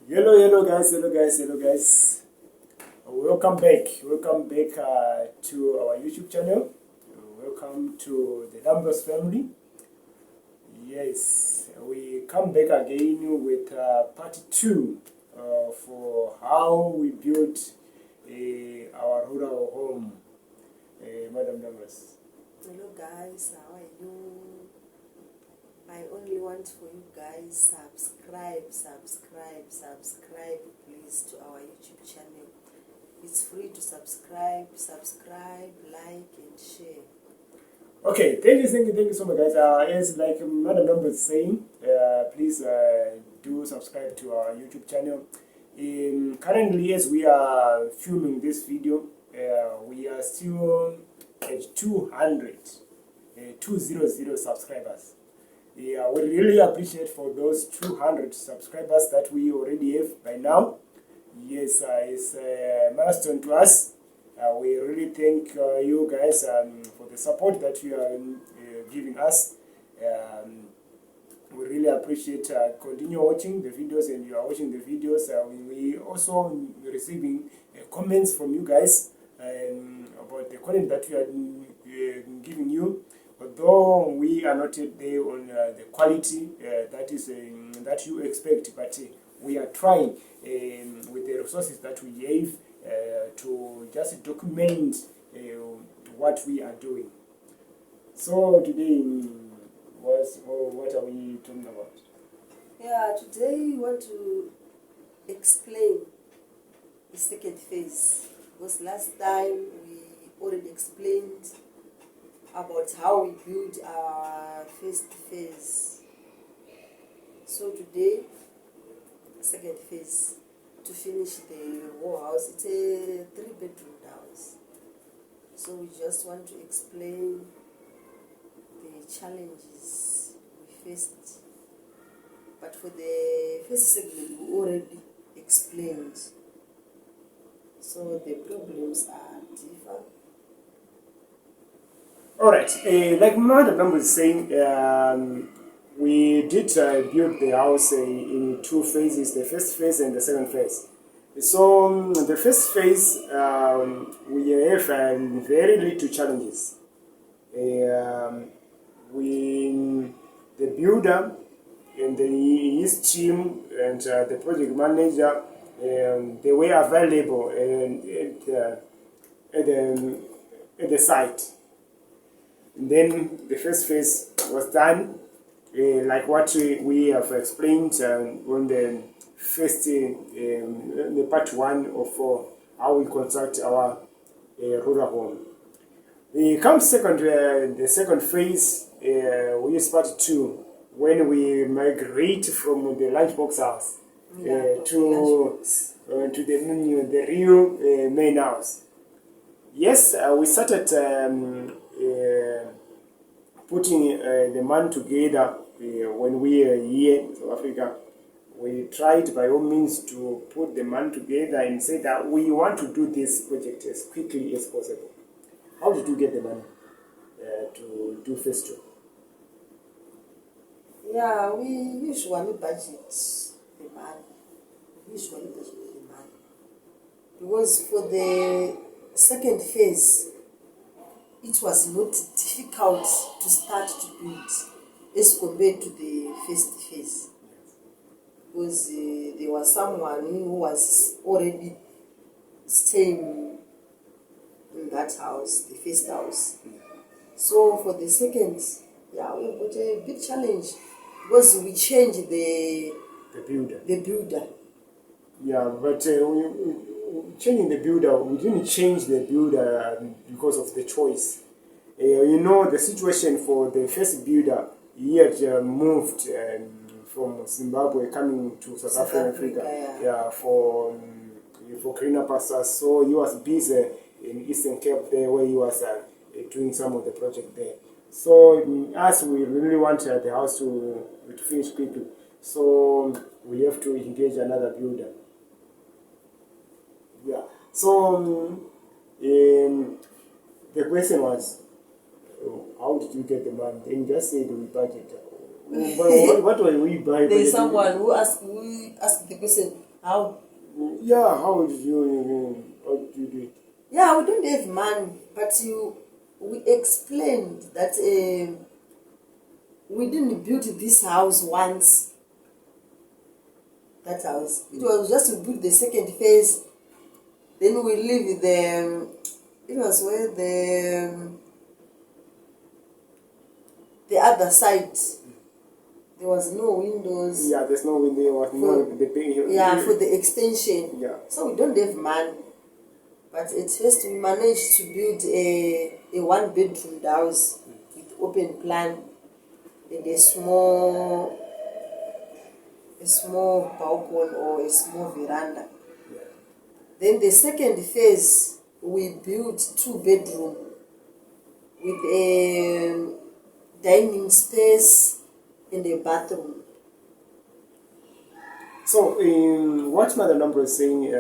Hello guys. Welcome back to our YouTube channel. Welcome to the Dambrous family. Yes, we come back again with part 2 for how we built our rural home. Madam Dambrous. Hello guys, how are you? I only want for you guys subscribe please to our YouTube channel. It's free to subscribe, like and share. Okay, thank you so much, guys. As like Madam Number is saying, please do subscribe to our YouTube channel. Currently, as we are filming this video, we are still at 200 subscribers. We really appreciate for those 200 subscribers that we already have by now. Yes, it's a milestone to us. We really thank you guys for the support that you are giving us. We really appreciate continue watching the videos, and you are watching the videos. We also receiving comments from you guys about the content that we are giving you. Although we are not yet there on the quality that you expect, but we are trying with the resources that we gave to just document what we are doing. So today, what are we talking about? Yeah, today we want to explain the second phase, because last time we already explained about how we build our first phase. So today, second phase, to finish the whole house. It's a 3-bedroom house. So we just want to explain the challenges we faced. But for the first segment, we already explained. So the problems are different. Alright, like Madam Number is saying, we did build the house in 2 phases, the first phase and the second phase. So the first phase, we have very little challenges. The builder and his team and the project manager, they were available at the site. And then the first phase was done, like what we have explained on the first, the part 1 of how we construct our rural home. Comes second, the second phase, which is part 2, when we migrate from the lunchbox house to the real main house. Yes, we started putting the man together when we are here in South Africa. We tried by all means to put the man together and say that we want to do this project as quickly as possible. How did you get the money to do phase 2? Yeah, we usually budget the money. Because for the second phase, it was not difficult to start to build as compared to the first phase. Because there was someone who was already staying in that house, the first house. So for the second, yeah, we got a big challenge because we changed the builder. Yeah, but changing the builder, we didn't change the builder because of the choice. You know, the situation for the first builder, he had moved from Zimbabwe coming to South Africa, yeah, for greener pastures. So he was busy in Eastern Cape there, where he was doing some of the project there. So us, we really wanted the house to finish quickly. So we have to engage another builder. Yeah. So the question was, how did you get the money? Then just said we budget. What were we buying? There's someone who asked the question, How? Yeah, how did you do it? Yeah, we don't have money, but we explained that we didn't build this house once. That house. It was just to build the second phase. Then we leave the. It was where the other side. There was no windows. Yeah, there's no window. There was no the big. Yeah, for the extension. Yeah. So we don't have money. But at first we managed to build a one-bedroom house with open plan and a small balcony or a small veranda. Yeah. Then the second phase we built 2-bedroom with a dining space and a bathroom. So, what Mother Dambrous is saying,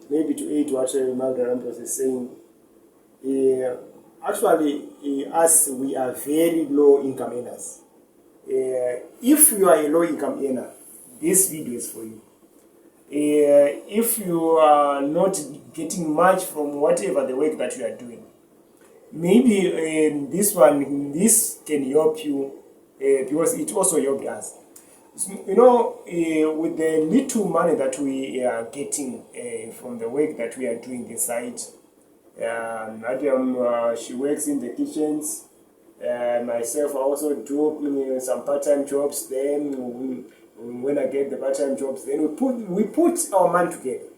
maybe to aid what Mother Dambrous is saying, actually, us, we are very low income earners. If you are a low income earner, this video is for you. If you are not getting much from whatever the work that you are doing, maybe this can help you because it also helped us. You know, with the little money that we are getting from the work that we are doing this side, Madam, she works in the kitchens. Myself, I also do some part-time jobs. Then, when I get the part-time jobs, then we put our money together.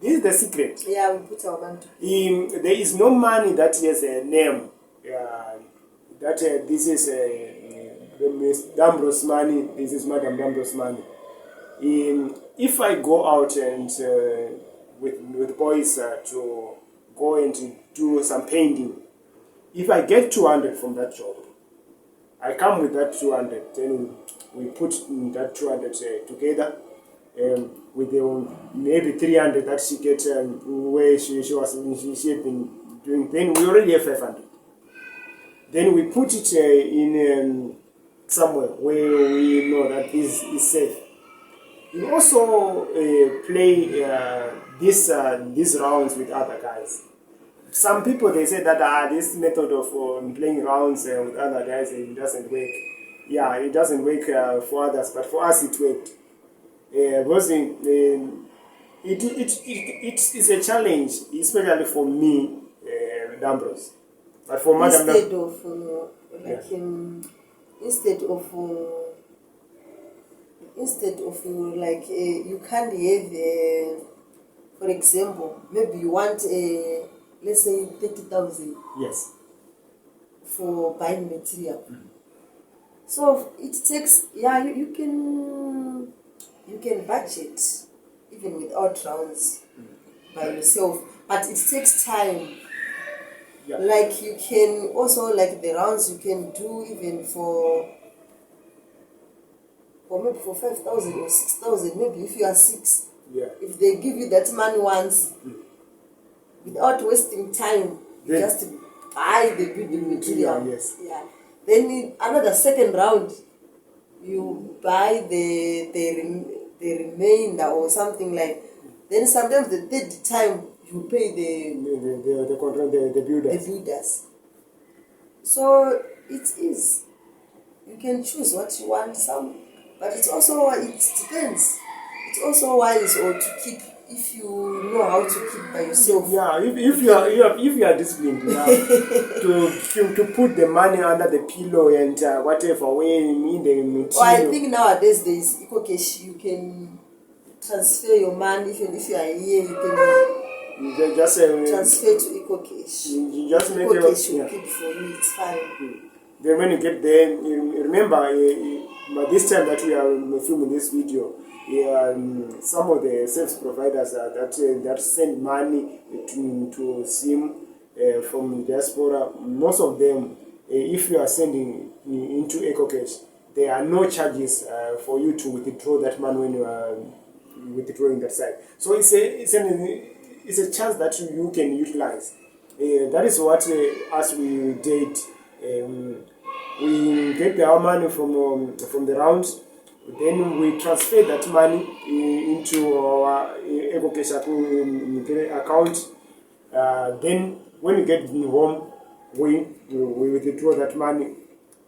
This is the secret. Yeah, we put our money together. There is no money that has a name. This is Miss Dambrous money. This is Madam Dambrous money. If I go out and with boys to go and do some painting, if I get 200 from that job, I come with that 200. Then we put that 200 together with the maybe 300 that she gets where she had been doing. Then we already have 500. Then we put it in somewhere where we know that this is safe. We also play these rounds with other guys. Some people, they say that this method of playing rounds with other guys, it doesn't work. Yeah, it doesn't work for others, but for us it worked. Because it is a challenge, especially for me, Dambrous. But for Madam Instead of like you can't have for example, maybe you want let's say 30,000. Yes. For buying material. So it takes, yeah, you can budget even without rounds by yourself, but it takes time. Yeah. Like you can also, like the rounds you can do even for maybe for 5,000 or 6,000, maybe if you are 6. Yeah. If they give you that money once, without wasting time, you just buy the building material. Yeah, yes. Yeah. Then in another second round, you buy the remainder or something like. Then sometimes the third time you pay the builders. The builders. So it is. You can choose what you want. But it's also, it depends. It's also wise or to keep, if you know how to keep by yourself. Yeah, if you are disciplined enough to put the money under the pillow and whatever way in the material. Well, I think nowadays there is EcoCash. You can transfer your money, even if you are here, you can just transfer to EcoCash. You just make EcoCash will keep for you. It's fine. Then when you get there, you remember by this time that we are filming this video, some of the service providers that send money to SIM from the diaspora, most of them, if you are sending into EcoCash, there are no charges for you to withdraw that money when you are withdrawing that side. So it's a chance that you can utilize. That is what as we did. We get our money from the rounds, then we transfer that money into our cash account. Then when we get home, we withdraw that money.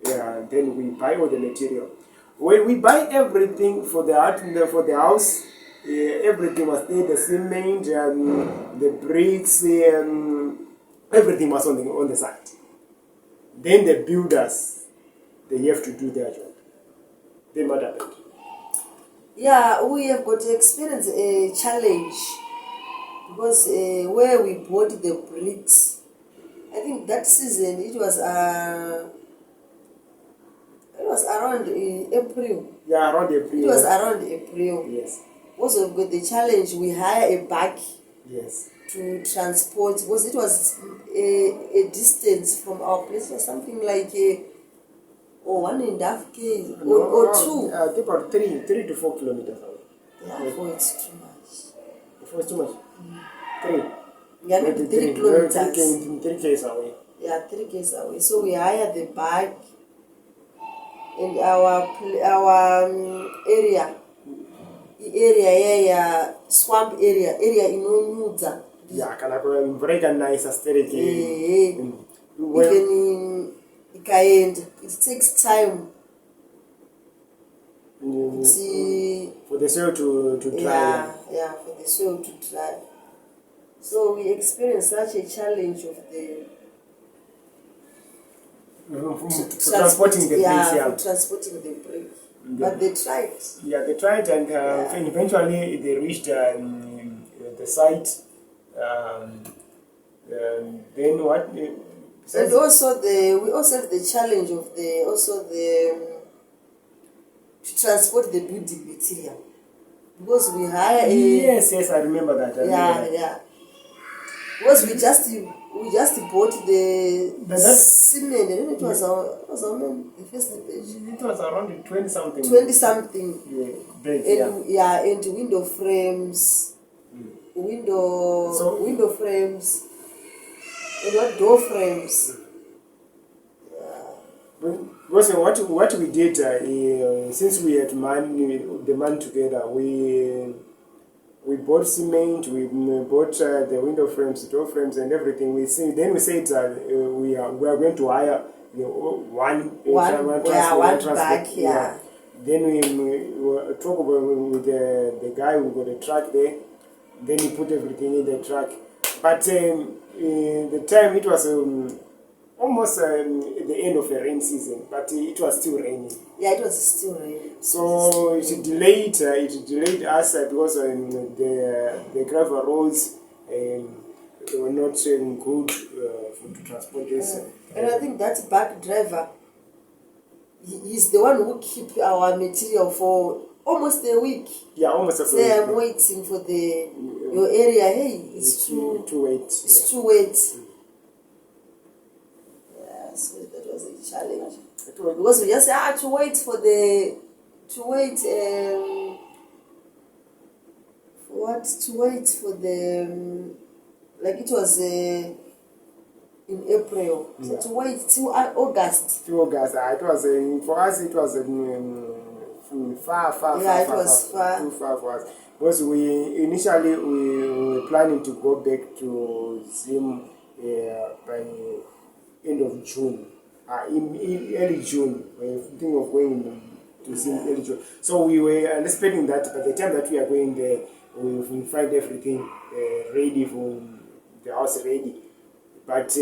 Then we buy all the material. When we buy everything for the house, everything was there, the cement, the bricks, everything was on the site. Then the builders, they have to do their job. Then what happened? Yeah, we have got to experience a challenge because where we bought the bricks, I think that season it was around April. Yeah, around April. It was around April. Yes. Also, we've got the challenge. We hire a bag. Yes. To transport, because it was a distance from our place, or something like 1.5 km or 2. About 3 to 4 kilometers away. Yeah, for it's too much. For it's too much. 3. Yeah, maybe 3 kilometers. 3 km away. Yeah, 3 km away. So we hired the bag, and our area swamp area inonudza. Yeah, kana mvura ikanayisa stereke. Even ikaenda, it takes time for the soil to dry. Yeah, for the soil to dry. So we experienced such a challenge of the transporting the bricks. For transporting the bricks. But they tried. Yeah, they tried, and eventually they reached the site. Then what? And also we also have the challenge of to transport the building material, because we hire yes, I remember that. Yeah. Because we just bought the cement, and it was the first page. It was around 20 something. 20 something. Yeah, and window frames. Window frames, and what door frames. Because what we did, since we had the money together, we bought cement, we bought the window frames, door frames, and everything. Then we said we are going to hire one bag. Yeah. Then we talk about with the guy who got a truck there. Then he put everything in the truck. But the time it was almost at the end of the rain season, but it was still raining. Yeah, it was still raining. So it delayed us because the gravel roads they were not good to transport this. And I think that back driver, he's the one who keep our material for almost a week. Yeah, almost a week. Say I'm waiting for your area. Hey, it's too wet. It's too wet. Yeah, so that was a challenge. Because we just had to wait for the like it was in April. So to wait till August. Till August. It was for us. It was far. Yeah, it was far. Too far for us. Because initially we were planning to go back to Zim by end of June. In early June, we were thinking of going to Zim early June. So we were anticipating that by the time that we are going there, we will find everything ready for the house ready. But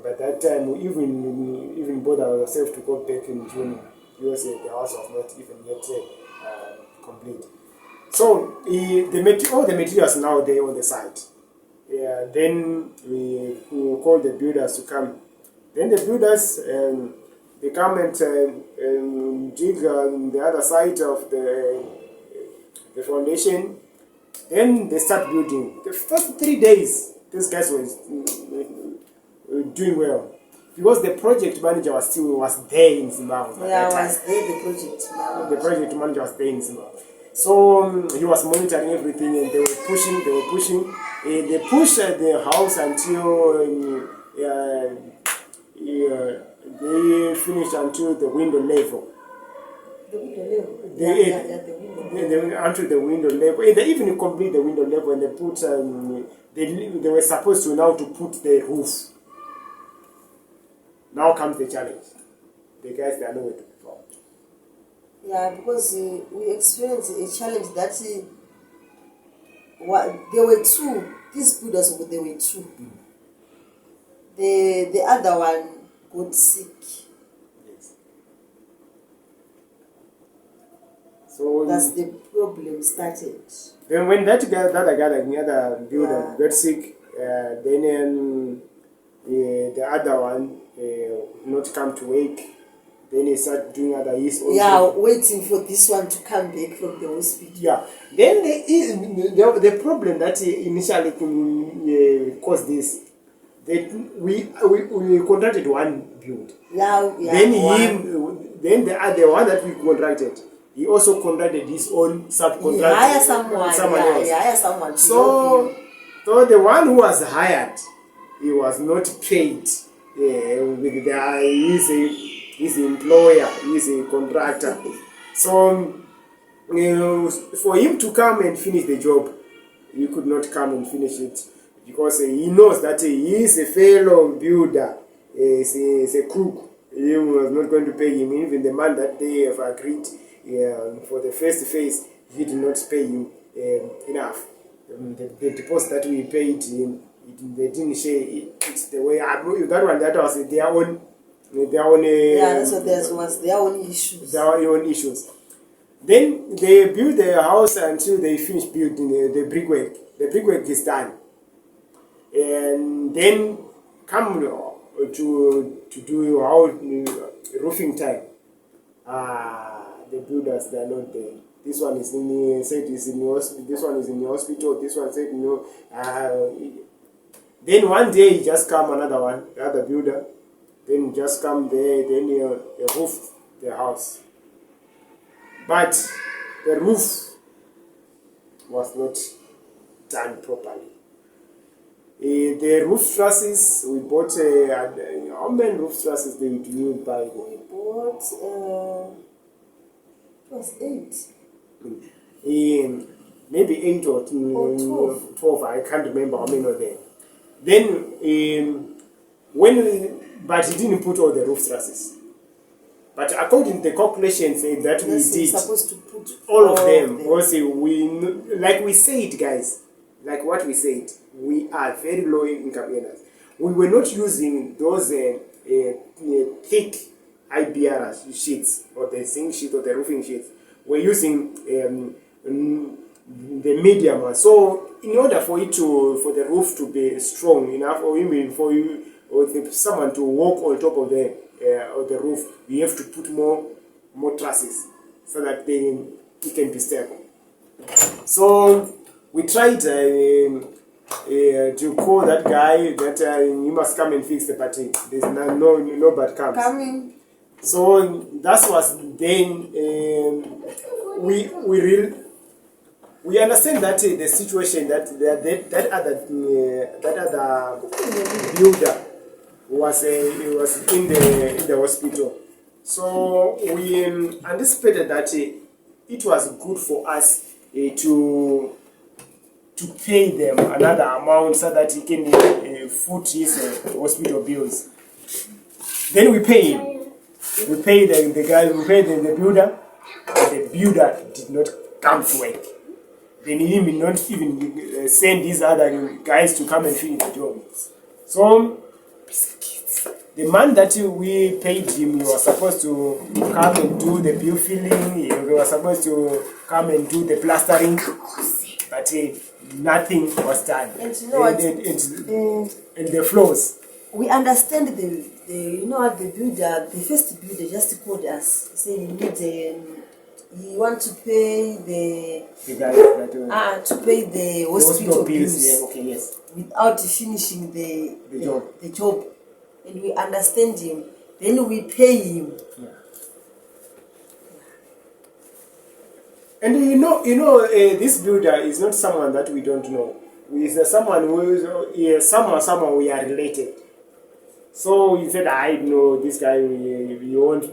by that time, we even bought ourselves to go back in June because the house was not even yet complete. So all the materials now there on the site. Then we called the builders to come. Then the builders they come and dig the other side of the foundation. Then they start building. The first 3 days, these guys were doing well because the project manager was there in Zimbabwe. Yeah, was there. The project manager was there in Zimbabwe. So he was monitoring everything, and they were pushing. They pushed the house until they finished until the window level. The window level. They onto the window level. And they even complete the window level, and they put they were supposed to now to put the roof. Now comes the challenge. The guys, they are nowhere to be found. Yeah, because we experienced a challenge that there were two. These builders, there were two. The other one got sick. Yes. So that's the problem started. Then when that other guy, like the other builder, got sick, then the other one not come to work. Then he started doing other issues. Yeah, waiting for this one to come back from the hospital. Yeah. Then the problem that initially caused this, that we contracted one build. Yeah. Then the other one that we contracted, he also contracted his own subcontractor. Hire someone else. Hire someone. So the one who was hired, he was not paid with his employer, he's a contractor. So for him to come and finish the job, he could not come and finish it because he knows that he is a fellow builder, he's a crook. He was not going to pay him. Even the man that they have agreed for the first phase, he did not pay him enough. The deposit that we paid him, they didn't share it. It's the way that was their own. So there was their own issues. Their own issues. Then they build the house until they finish building the brickwork. The brickwork is done, and then come to do how roofing time. The builders, they are not there. This one is in the hospital. This one is in the hospital. This one said no. Then one day he just come another one, the other builder. Then just come there, then roof the house. But the roof was not done properly. The roof trusses, we bought, how many roof trusses did you buy? We bought, it was 8. Maybe 8 or 12, I can't remember how many were there. Then, but he didn't put all the roof trusses. But according to the calculations that we did, supposed to put all of them. Also, like we said, guys, like what we said, we are very low income earners. We were not using those thick IBR sheets or the zinc sheet or the roofing sheets. We're using the medium one. So, in order for the roof to be strong enough, or even for you or someone to walk on top of the roof, we have to put more trusses so that it can be stable. So we tried to call that guy that he must come and fix the party. There's no but comes. Coming. So that was then we understand that the situation that other builder was in the hospital. So we anticipated that it was good for us to pay them another amount so that he can foot his hospital bills. Then we pay him. We pay the guy. We pay the builder. And the builder did not come to work. Then he did not even send these other guys to come and finish the job. So the man that we paid him, he was supposed to come and do the bill filling, he was supposed to come and do the plastering, but nothing was done. And you know what? And the floors. We understand the first builder just called us, saying he wants to pay the guy that to pay the hospital bills. Yeah, okay, yes. Without finishing the job. And we understand him, then we pay him. Yeah. And this builder is not someone that we don't know. He is someone who is somehow we are related. So he said, I know this guy, we won't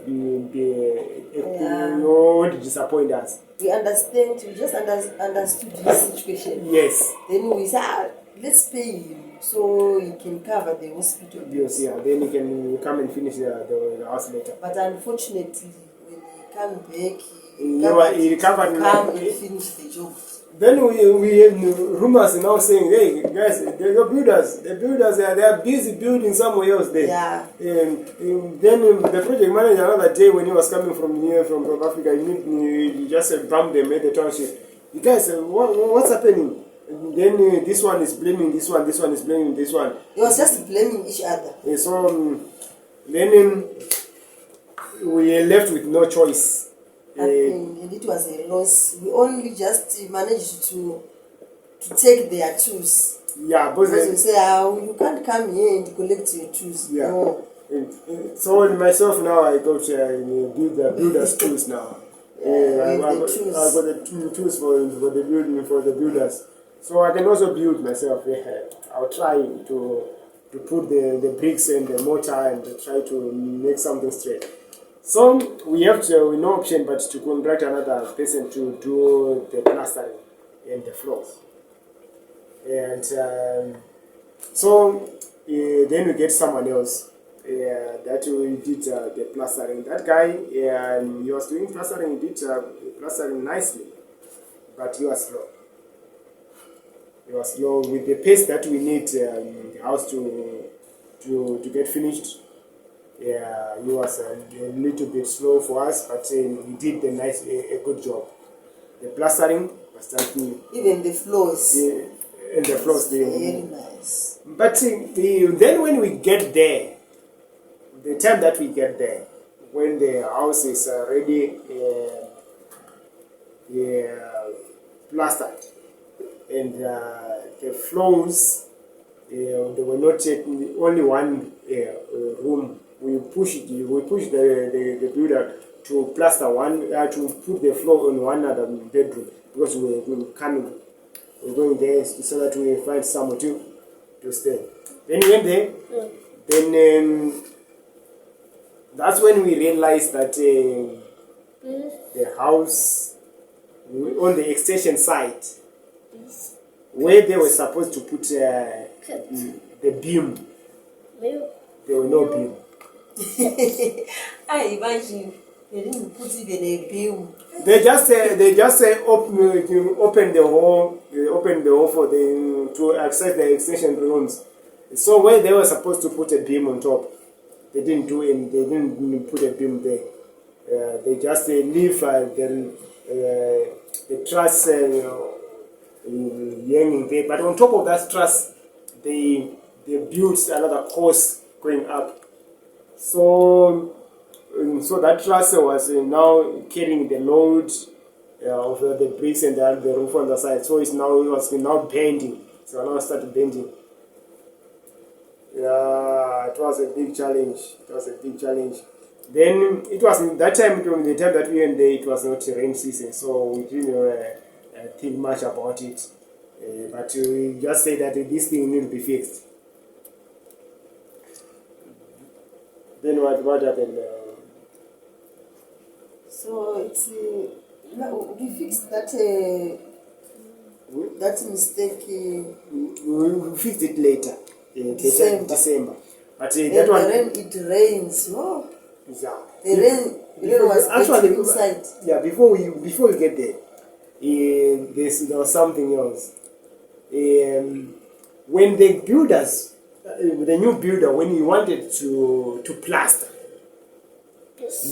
Yeah. you won't disappoint us. We understand, we just understood his situation. Yes. Then we said, let's pay him so he can cover the hospital bills. Yes, yeah. Then he can come and finish the house later. But unfortunately, when he came back, He recovered. Come and finish the job. Then we have rumors now saying, hey guys, the builders they are busy building somewhere else there. Yeah. Then the project manager another day when he was coming from here from Africa, he just bumped them at the township. You guys, what's happening? And then this one is blaming this one is blaming this one. They was just blaming each other. So then we are left with no choice. And it was a loss. We only just managed to take their tools. Yeah, because we say, you can't come here and collect your tools. Yeah. No. So myself now, I got builders tools now. I've got the tools for the building for the builders. So I can also build myself. I'll try to put the bricks and the mortar and try to make something straight. So we have no option but to contract another person to do the plastering and the floors. And so then we get someone else that we did the plastering. That guy, he was doing plastering, he did plastering nicely, but he was slow. He was slow with the pace that we need the house to get finished. Yeah, he was a little bit slow for us, but he did a good job. The plastering was done. Even the floors. And the floors, very nice. But then when we get there, the time that we get there, when the house is already plastered, and the floors, they were not only one room. We pushed the builder to plaster one, to put the floor on one other bedroom because we were coming. We're going there so that we find somewhere to stay. Then we went there. Then that's when we realized that the house on the extension site, where they were supposed to put the beam, there were no beam. I imagine they didn't put even a beam. They just open the hole. They opened the hole for to access the extension rooms. So where they were supposed to put a beam on top, they didn't do it. They didn't put a beam there. They just leave the truss hanging there. But on top of that truss, they built another course going up. So that truss was now carrying the load of the bricks and the roof on the side. So it was now bending. So now it started bending. Yeah, it was a big challenge. Then it was that time, during the time that we went there, it was not rain season, so we didn't think much about it. But we just say that this thing needs to be fixed. Then what happened? So it's we fixed that mistake. We fixed it later. December. But that one, it rains. Oh, yeah. The rain was actually inside. Yeah, before we get there, there was something else. When the builders, the new builder, when he wanted to plaster,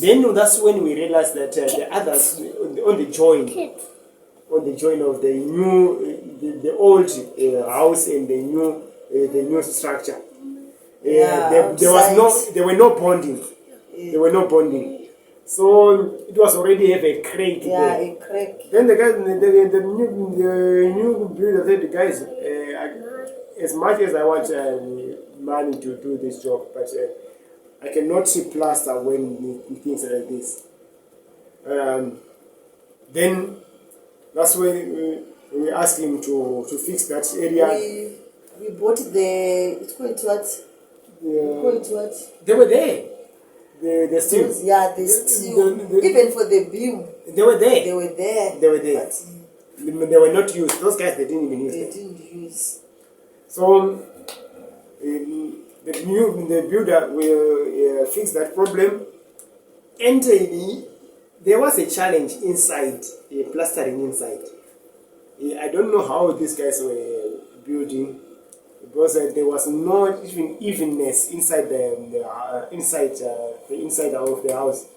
then that's when we realized that the others on the join of the new, the old house and the new structure. There were no bonding. There were no bonding. So it was already have a crack. Yeah, a crack. Then the guys, the new builder said, guys, as much as I want money to do this job, but I cannot see plaster when things are like this. Then that's when we asked him to fix that area. We bought it's called what? Call it what? They were there. The still. Yeah, they still. Even for the beam. They were there. They were there. They were there. But they were not used. Those guys, they didn't even use They them. didn't use. So the builder will fix that problem. And there was a challenge inside, plastering inside. I don't know how these guys were building, because there was no even evenness inside the inside of the house.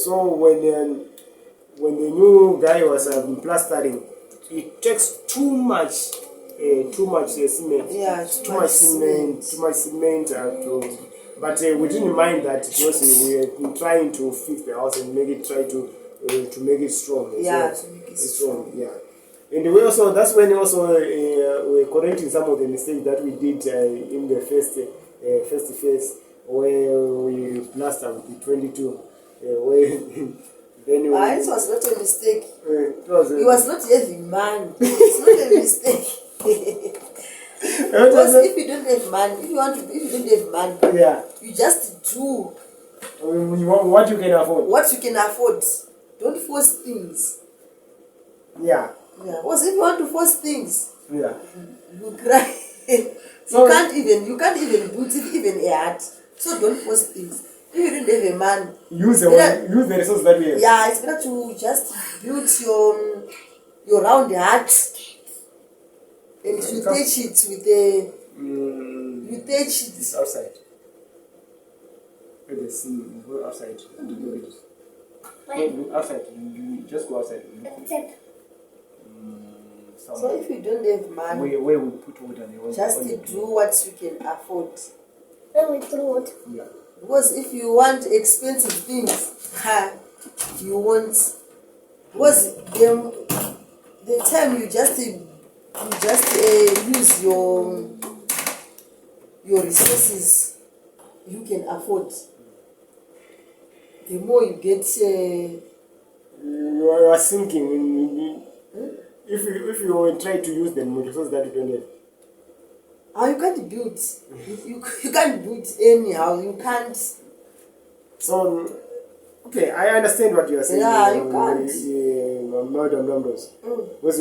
So when the new guy was plastering, it takes too much cement. Yeah, too much cement. But we didn't mind that, because we were trying to fix the house and make it make it strong. Yeah, so, to make it strong. Yeah. And we also, that's when also we're correcting some of the mistakes that we did in the first phase, where we plastered with the 22. Where then it was not a mistake. It was not heavy, man. It's not a mistake. Because if you don't have money, if you don't have money, yeah, you just do what you can afford. What you can afford. Don't force things. Yeah. Yeah. Because if you want to force things, yeah, you cry. So you can't even build even a heart. So don't force things. If you don't have a man, use the resources that we have. Yeah, it's better to just build your round heart. And you touch it with a. You touch it. It's outside. Go outside. Go outside. You just go outside. So if you don't have money, where we put water, just do what you can afford. Yeah. Because if you want expensive things, you won't. Because the time you just use your resources you can afford, the more you get. You are thinking if you try to use the resources that you don't have. You can't build. You can't build anyhow. You can't. So, okay, I understand what you are saying. Yeah, you can't. Madam Dambrous. Because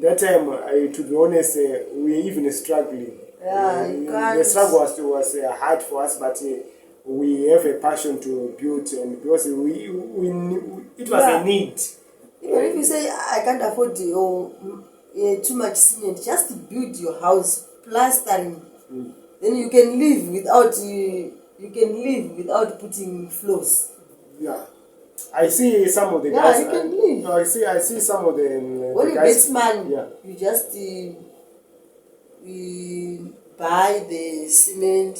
that time, to be honest, we were even struggling. Yeah, you can't. The struggle was hard for us, but we have a passion to build, and because it was a need. Even if you say I can't afford too much cement, just build your house, plastering. Then you can live without putting floors. Yeah, I see some of the guys. Yeah, you can live. I see some of the. When the you guys, get money, yeah, you just buy the cement.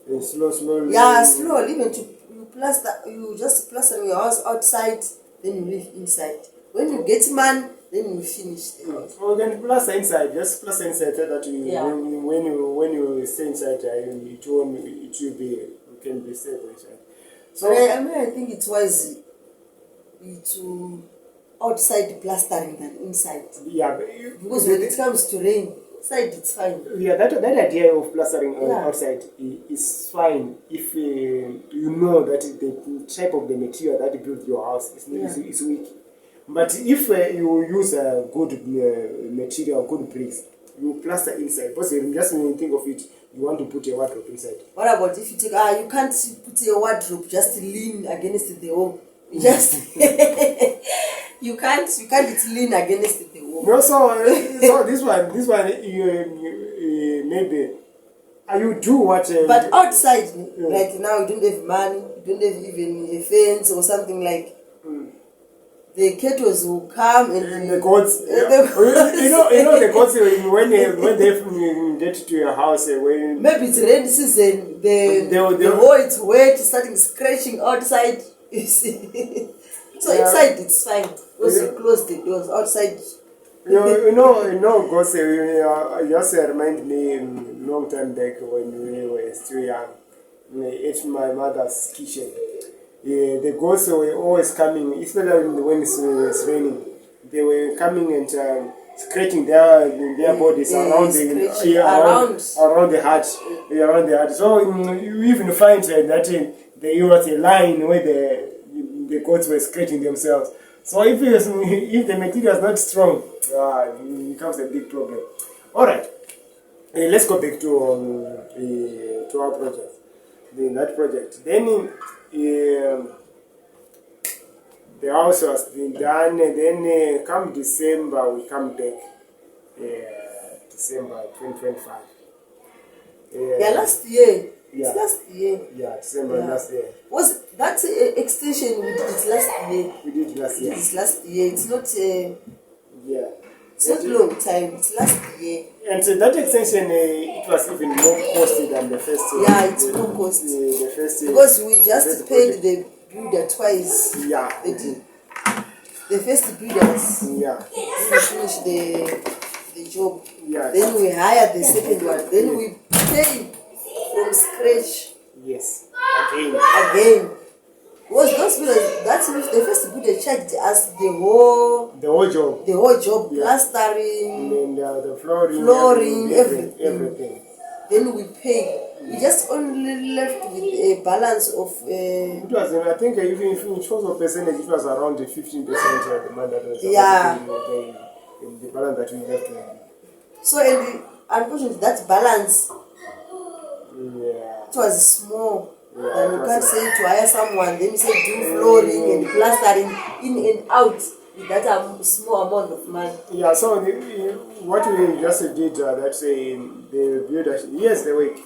And slowly. Yeah, slowly. Even you just plaster your house outside, then you live inside. When you get money, then you finish the house. Or you can plaster inside. Just plaster inside so that when you stay inside, it will be, you can be safe inside. So I think it's wise to outside plastering than inside. Yeah, because when it comes to rain, inside it's fine. Yeah, that idea of plastering outside is fine if you know that the type of the material that you build your house is weak. But if you use a good material, good bricks, you plaster inside. Because just when you think of it, you want to put a wardrobe inside. What about if you take you can't put a wardrobe just lean against the wall? You just you can't lean against the wall. No, so this one you maybe you do what. But outside, like now, you don't have money, you don't have even a fence or something like. The kettles will come and the goats. You know the goats when they get to your house when maybe it's rainy season. The wall is wet, starting scratching outside. You see. So inside it's fine. Once you close the doors, outside. You know, goats. Just remind me long time back when we were still young. It's my mother's kitchen. The goats were always coming, especially when it's raining. They were coming and scratching their bodies around the heart, around the heart. So you even find that there was a line where the goats were scratching themselves. So if the material is not strong, it becomes a big problem. All right, let's go back to our project. That project. Then the house was being done, and then come December we come back. December 2025. Last year. Yeah. It's last year. Yeah, December last year. Was that extension we did it last year? We did last year. It's last year. It's not. Yeah. It's not long time. It's last year. And so that extension, it was even more costly than the first. Yeah, it's more costly. The first. Because we just paid the builder twice. Yeah. They did. The first builders. Yeah. We finished the job. Yeah. Then we hired the second one. Then we paid from scratch. Yes. Again. Was those builders, that's if the first builder charged us the whole job. The whole job, Yeah. plastering, And the flooring, everything. Then we paid. We just only left with a balance of. It was, I think, even if in terms of percentage, it was around 15% of the money that was the balance that we left with. So, unfortunately, that balance, yeah, it was small. Yeah, And you can't say to hire someone, then you say do flooring and plastering in and out with that small amount of money. Yeah, so what we just did, that's the builder, yes, the work,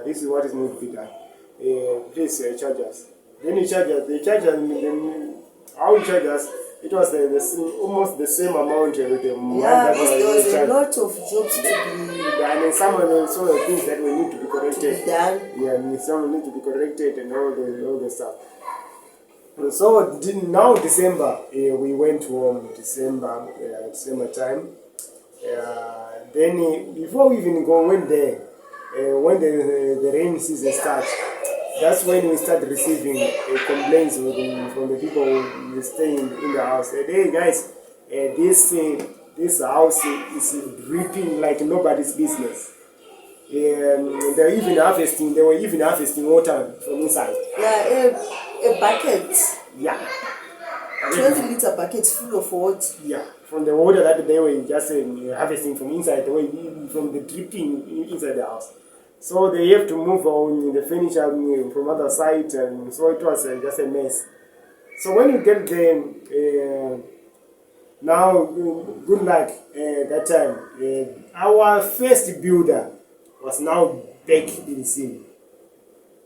this is what is need to be done. Please charge us. Then you charge us, they charge us, then how you charge us, it was almost the same amount with the money that there was a lot of jobs to be done, and some of the things that we need to be corrected. done. Yeah, and some need to be corrected and all the stuff. So now December, we went home December time. Then before we even went there, when the rain season starts, that's when we start receiving complaints from the people who stay in the house. Hey guys, this house is dripping like nobody's business. They were even harvesting water from inside. Yeah, a bucket. Yeah. 20-liter bucket full of water. Yeah, from the water that they were just harvesting from inside, from the dripping inside the house. So they have to move on the furniture from other side, and so it was just a mess. So when you get there, now good luck that time. Our first builder was now back in the scene.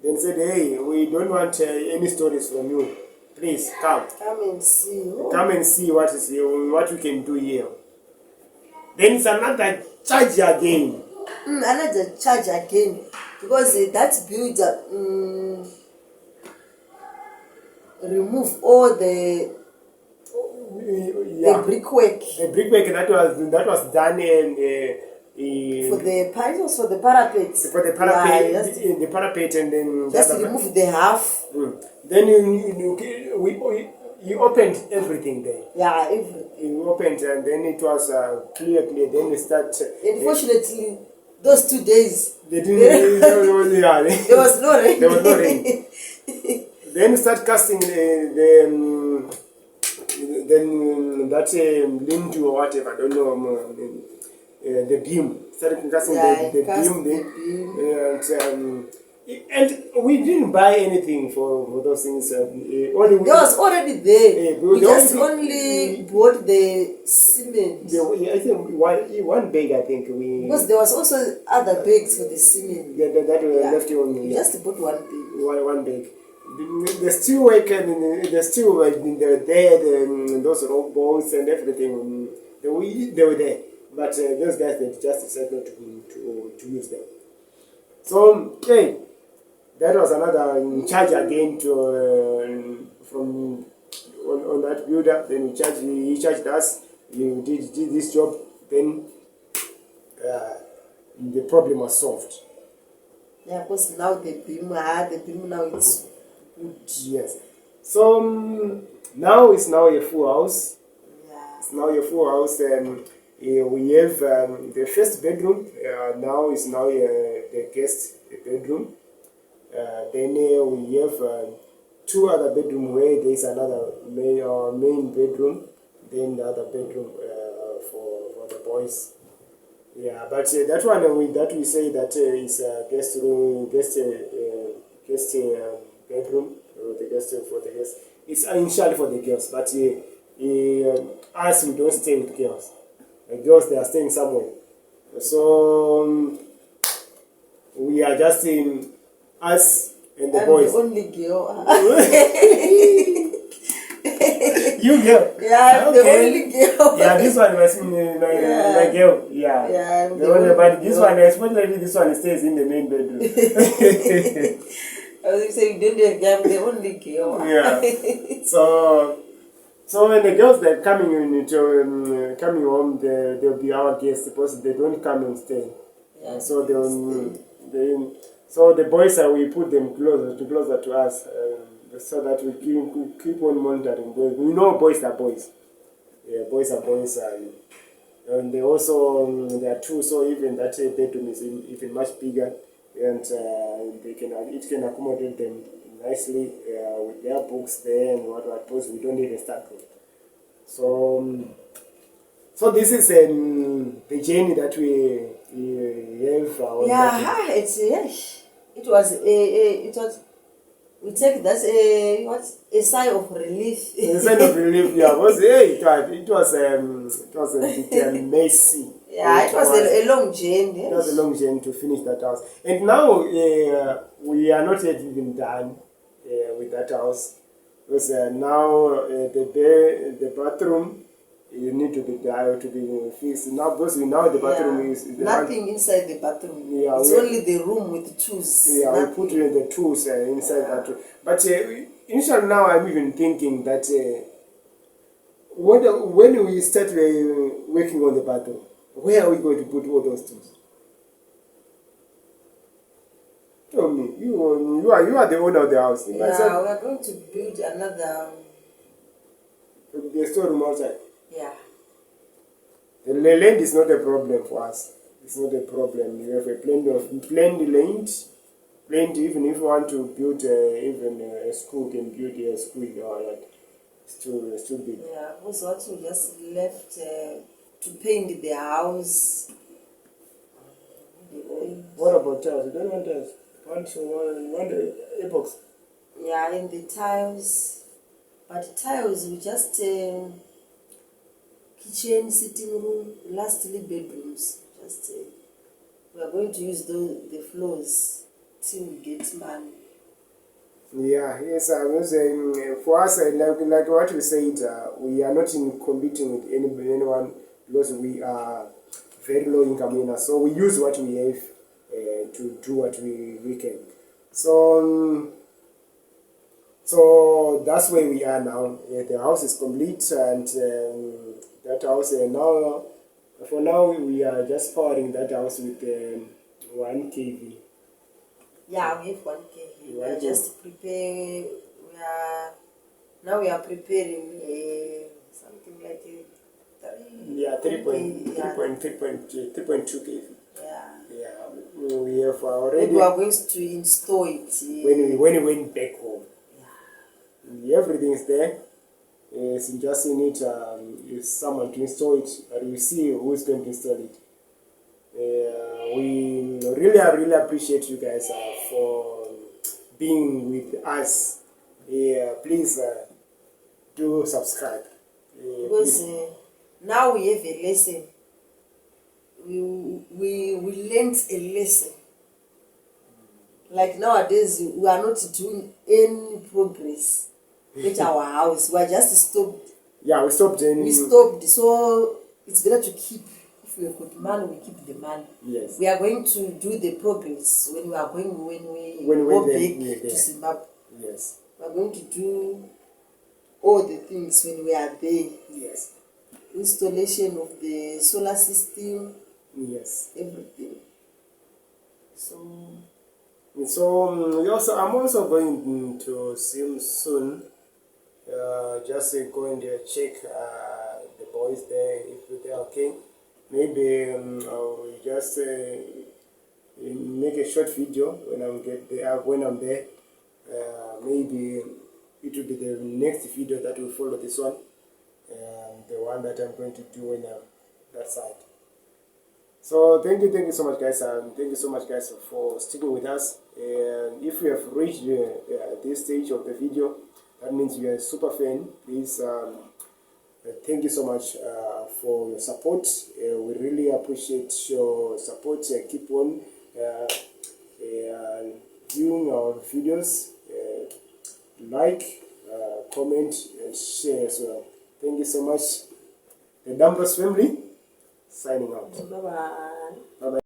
Then said, hey, we don't want any stories from you. Please come. Come and see. Come and see what we can do here. Then it's another charge again. Another charge again. Because that builder remove all the brickwork. The brickwork that was done for the parapet. For the parapet, yeah, the parapet, and then just remove the half. Then you opened everything there. Yeah, everything. You opened, and then it was clear. Then we start. Unfortunately, those 2 days they didn't. There was no rain. There was no rain. Then we start casting then that lindu or whatever. I don't know. The beam. Started casting the beam. And we didn't buy anything for those things. It was already there. We just only bought the cement. I think one bag. I think because there was also other bags for the cement. That were left on. We just bought one bag. One bag. The steel work and the steel they were there. Those rock balls and everything. They were there. But those guys, they just decided not to use them. So, okay, that was another charge again from on that builder. Then he charged us. You did this job. Then the problem was solved. Yeah, because now the beam now it's good. Yes. So now it's now a full house. Yeah. It's now a full house, and We have the first bedroom. Now is the guest bedroom. Then we have two other bedroom where there is another main bedroom. Then the other bedroom for the boys. Yeah, but that one we say that is guest room, guest bedroom, the guest for the guest. It's initially for the girls, but us we don't stay with girls. The girls they are staying somewhere. So we are just in us and the boys. I'm the only girl. You girl? Yeah, I'm okay. the only girl. Yeah, this one was my girl. Yeah. Yeah, I'm the only, but this one, especially this one, stays in the main bedroom. I was saying, don't you have the only girl? Yeah. So when the girls they're coming home, they'll be our guests because they don't come and stay. Yeah, so so the boys we put them closer to us. So that we keep on monitoring boys. We know boys are boys. Yeah, boys are boys, and they also they are two. So even that bedroom is even much bigger, and it can accommodate them nicely with their books there and what. Because we don't even start with. So this is the journey that we have. Yeah, it was. We take that a sigh of relief. A sign of relief, yeah. Because it was a bit messy. Yeah, it was a long journey. It was a long journey to finish that house, and now we are not yet even done with that house because now the bathroom you need to be fixed now because now the bathroom is nothing inside the bathroom. Yeah, it's only the room with tools. Yeah, nothing. We put the tools inside that room. But initially now I'm even thinking that when we start working on the bathroom, where are we going to put all those tools? Tell me, you are the owner of the house. Yeah, we are going to build another. The storeroom outside. Yeah. The land is not a problem for us. It's not a problem. You have a plenty land. Plenty, even if you want to build even a school, can build a school or that. It's too big. Yeah, also what we just left to paint the house. What about tiles? You don't want tiles? You want the epox? Yeah, in the tiles. But tiles, we just kitchen, sitting room, lastly bedrooms. Just we are going to use the floors till we get money. Yeah, yes, I was saying for us, like what we said, we are not in competing with anyone because we are very low income earners. So we use what we have to do what we can. So that's where we are now. The house is complete, and that house now. For now, we are just powering that house with 1 kV. Yeah, we have 1 kV. We are just preparing. We are preparing something like 3.2 kV. Yeah. We have already. We are going to install it when we went back home. Yeah. Everything is there. It's just in it. If someone to install it, and we see who is going to install it. We really appreciate you guys for being with us. Please do subscribe. Because now we have a lesson. We learned a lesson. Like nowadays, we are not doing any progress with our house. We are just stopped. Yeah, we stopped. We stopped. So it's better to keep. If we have got money, we keep the money. Yes. We are going to do the progress when we go back to Zimbabwe. Yes. We are going to do all the things when we are there. Yes. Installation of the solar system. Yes. Everything. So I'm also going to see him soon. Just go and check the boys there if they're okay. maybe I'll just make a short video when I'm there. Maybe it will be the next video that will follow this one, and the one that I'm going to do when I'm that side. So thank you so much, guys, and thank you so much, guys, for sticking with us. And if you have reached this stage of the video, that means you are a super fan. Please, thank you so much for your support. We really appreciate your support. Keep on viewing our videos. Like, comment, and share as well. Thank you so much. The Dambrous family signing out. Bye-bye. Bye-bye.